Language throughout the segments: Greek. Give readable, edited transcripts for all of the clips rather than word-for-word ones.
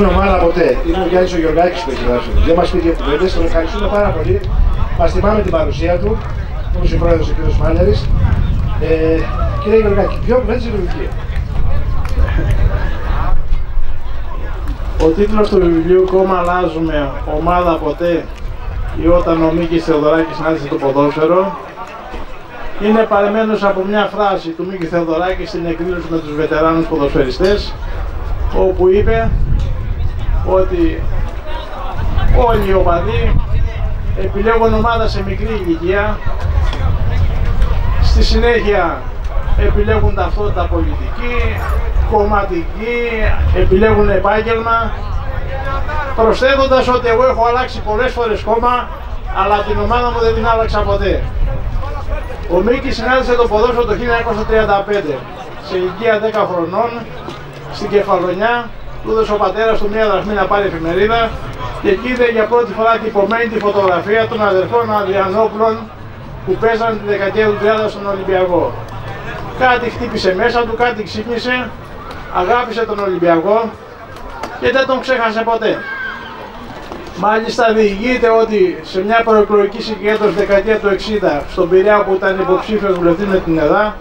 στην ομάδα ποτέ. Είναι ο Γιάννης ο Γεωργάκης που έχει γράψει. Δεν μας πει δύο κουβέντες, τον ευχαριστούμε πάρα πολύ. Μας θυμάμαι την παρουσία του, όπως ο πρόεδρος ο κ. Μάνερης. Κύριε Γεωργάκη, δύο κουβέντες για το βιβλίο. Ο τίτλος του βιβλίου «Κόμμα αλλάζουμε, ομάδα ποτέ» ή «Όταν ο Μίκης Θεοδωράκης συνάντησε το ποδόσφαιρο» είναι παρεμένος από μια φράση του Μίκη Θεοδωράκη στην εκδήλωση με τους βετεράνους ποδοσφαιριστές, όπου είπε ότι όλοι οι οπαδοί επιλέγουν ομάδα σε μικρή ηλικία, στη συνέχεια επιλέγουν ταυτότητα πολιτική, κομματική, επιλέγουν επάγγελμα, προσθέτοντας ότι εγώ έχω αλλάξει πολλές φορές κόμμα, αλλά την ομάδα μου δεν την άλλαξα ποτέ. Ο Μίκης συνάντησε το ποδόσφαιρο το 1935, σε ηλικία 10 χρονών, στην Κεφαλονιά. Του έδωσε ο πατέρας του μία δραχμή να πάρει εφημερίδα και εκεί είδε για πρώτη φορά τυπωμένη τη φωτογραφία των αδερφών Ανδριανόπουλων που παίζαν τη δεκαετία του 30 στον Ολυμπιακό. Κάτι χτύπησε μέσα του, κάτι ξύπνησε, αγάπησε τον Ολυμπιακό και δεν τον ξέχασε ποτέ. Μάλιστα διηγείται ότι σε μια προεκλογική συγκέντρωση δεκαετία του 60 στον Πειραιά που ήταν υποψήφιος βουλευτής με την ΕΔΑ,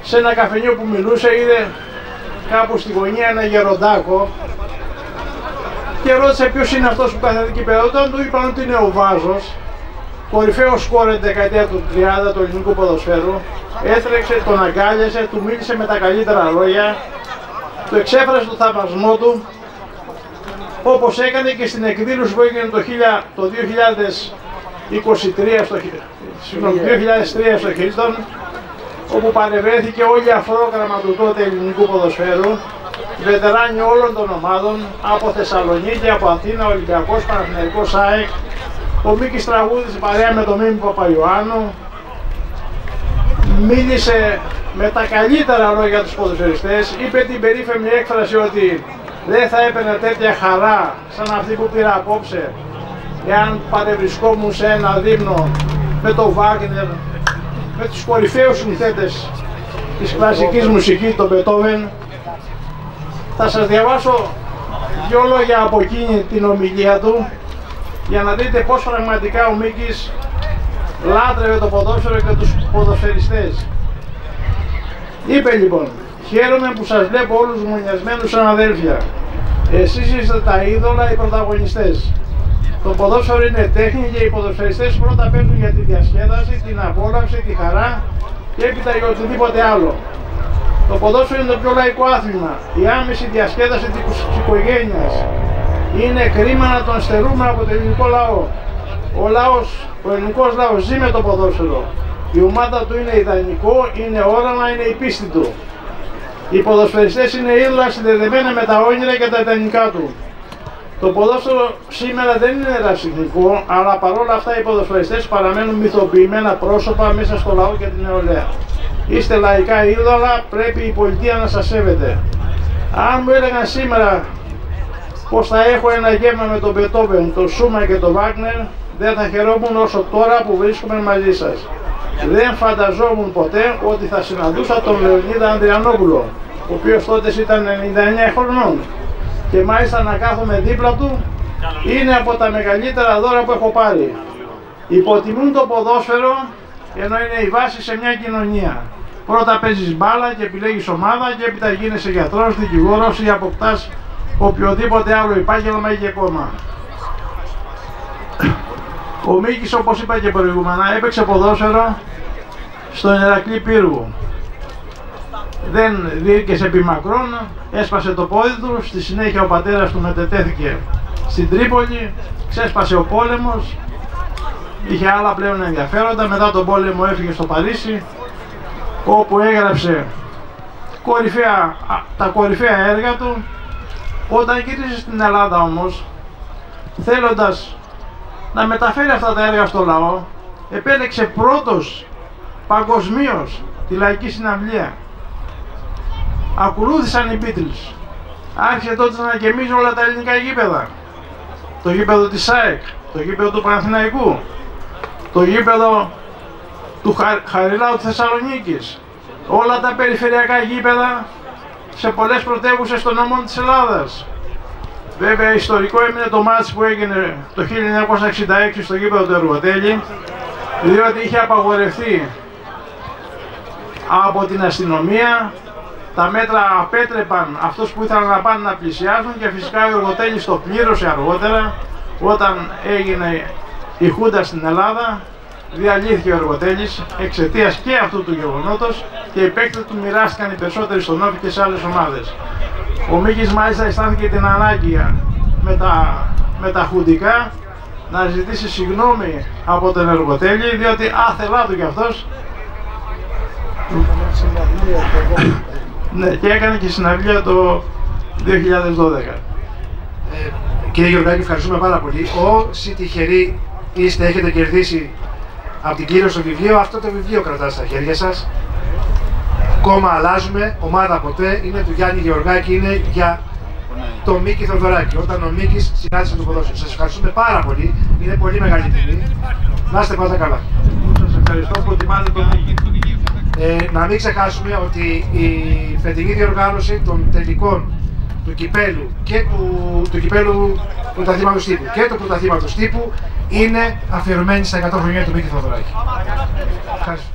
σε ένα καφενείο που μιλούσε είδε κάπου στη γωνία ένα γεροντάκο και ρώτησε ποιος είναι αυτός που κάθεται εκεί πέρα. Όταν του είπαν ότι είναι ο Βάζος, κορυφαίο σκόρερ την δεκαετία του 30 του ελληνικού ποδοσφαίρου, έτρεξε, τον αγκάλιασε, του μίλησε με τα καλύτερα λόγια, του εξέφρασε το θαυμασμό του, όπως έκανε και στην εκδήλωση που έγινε το 2003 στο Χίλτον, όπου παρευρέθηκε όλη η αφρόγραμμα του τότε ελληνικού ποδοσφαίρου, βετεράνοι όλων των ομάδων, από Θεσσαλονίκη, από Αθήνα, Ολυμπιακός, Παναθηναϊκός, ΑΕΚ. Ο Μίκης τραγούδισε παρέα με τον Μίμη Παπαϊωάννου, μίλησε με τα καλύτερα λόγια για τους ποδοσφαιριστές, είπε την περίφημη έκφραση ότι δεν θα έπαιρνε τέτοια χαρά σαν αυτή που πήρα απόψε εάν παρευρισκόμουν σε ένα δείπνο με τον Βάγνερ, με τους κορυφαίους συνθέτες της κλασικής μουσικής, τον Μπετόβεν. Θα σας διαβάσω δύο λόγια από εκείνη την ομιλία του για να δείτε πως πραγματικά ο Μίκης λάτρευε το ποδόσφαιρο και τους ποδοσφαιριστές. Είπε λοιπόν: «Χαίρομαι που σας βλέπω όλους μονιασμένους σαν αδέλφια. Εσείς είστε τα είδωλα, οι πρωταγωνιστές. Το ποδόσφαιρο είναι τέχνη και οι ποδοσφαιριστές πρώτα παίζουν για τη διασκέδαση, την απόλαυση, τη χαρά και έπειτα για οτιδήποτε άλλο. Το ποδόσφαιρο είναι το πιο λαϊκό άθλημα, η άμεση διασκέδαση της οικογένειας. Είναι κρίμα να τον στερούμε από το ελληνικό λαό. Ο ελληνικός λαός ζει με το ποδόσφαιρο. Η ομάδα του είναι ιδανικό, είναι όραμα, είναι η πίστη του. Οι ποδοσφαιριστές είναι είδωλα συνδεδεμένα με τα όνειρα και τα ιδανικά του. Το ποδόσφαιρο σήμερα δεν είναι ερασιτεχνικό, αλλά παρόλα αυτά οι ποδοσφαιριστές παραμένουν μυθοποιημένα πρόσωπα μέσα στο λαό και την νεολαία. Είστε λαϊκά είδωλα, πρέπει η πολιτεία να σας σέβεται. Αν μου έλεγαν σήμερα πως θα έχω ένα γεύμα με τον Μπετόβεν, τον Σούμα και τον Βάγνερ, δεν θα χαιρόμουν όσο τώρα που βρίσκομαι μαζί σας. Δεν φανταζόμουν ποτέ ότι θα συναντούσα τον Λεωνίδα Ανδριανόπουλο, ο οποίος τότε ήταν 99 χρονών, και μάλιστα να κάθομαι δίπλα του είναι από τα μεγαλύτερα δώρα που έχω πάρει. Υποτιμούν το ποδόσφαιρο, ενώ είναι η βάση σε μια κοινωνία. Πρώτα παίζεις μπάλα και επιλέγεις ομάδα και έπειτα γίνεσαι γιατρός, δικηγόρος ή αποκτάς οποιοδήποτε άλλο επάγγελμα ή και κόμμα». Ο Μίκης, όπως είπα και προηγούμενα, έπαιξε ποδόσφαιρο στον Ηρακλή Πύργου. Δεν διήρκεσε επί μακρόν, έσπασε το πόδι του, στη συνέχεια ο πατέρας του μετετέθηκε στην Τρίπολη, ξέσπασε ο πόλεμος, είχε άλλα πλέον ενδιαφέροντα. Μετά τον πόλεμο έφυγε στο Παρίσι, όπου έγραψε τα κορυφαία έργα του. Όταν γύρισε στην Ελλάδα όμως, θέλοντας να μεταφέρει αυτά τα έργα στο λαό, επέλεξε πρώτος παγκοσμίως τη λαϊκή συναυλία. Ακολούθησαν οι Beatles. Άρχισε τότε να γεμίζει όλα τα ελληνικά γήπεδα. Το γήπεδο της ΑΕΚ, το γήπεδο του Παναθηναϊκού, το γήπεδο του Χαριλάου της Θεσσαλονίκης, όλα τα περιφερειακά γήπεδα σε πολλές πρωτεύουσες των νομών της Ελλάδας. Βέβαια ιστορικό έμεινε το μάτς που έγινε το 1966 στο γήπεδο του Εργοτέλη, διότι είχε απαγορευτεί από την αστυνομία. Τα μέτρα απέτρεπαν αυτούς που ήθελαν να πάνε να πλησιάσουν και φυσικά ο Εργοτέλης το πλήρωσε αργότερα όταν έγινε η Χούντα στην Ελλάδα. Διαλύθηκε ο Εργοτέλης εξαιτίας και αυτού του γεγονότος και οι παίκτες του μοιράστηκαν οι περισσότεροι στον Όφη και σε άλλες ομάδες. Ο Μίκης μάλιστα αισθάνθηκε την ανάγκη με τα χουντικά να ζητήσει συγγνώμη από τον Εργοτέλη, διότι άθελά του κι αυτός ναι, και έκανε και συναυλία το 2012. Κύριε Γεωργάκη, ευχαριστούμε πάρα πολύ. Όσοι τυχεροί είστε, έχετε κερδίσει από την κλήρωση στο βιβλίο, αυτό το βιβλίο κρατάτε στα χέρια σας. Κόμμα αλλάζουμε, ομάδα ποτέ, είναι του Γιάννη Γεωργάκη, είναι για τον Μίκη Θοδωράκη. Όταν ο Μίκης συνάντησε το ποδόσφαιρο. Σας ευχαριστούμε πάρα πολύ, είναι πολύ μεγάλη τιμή. Να είστε πάντα καλά. Σας ευχαριστώ που τιμάτε τον Μίκη. Να μην ξεχάσουμε ότι η φετινή διοργάνωση των τελικών του κυπέλου και του κυπέλου πρωταθλήματος τύπου και του πρωταθλήματος τύπου είναι αφιερωμένη στα 100 χρόνια του Μίκη Θοδωράκη. Ευχαριστώ.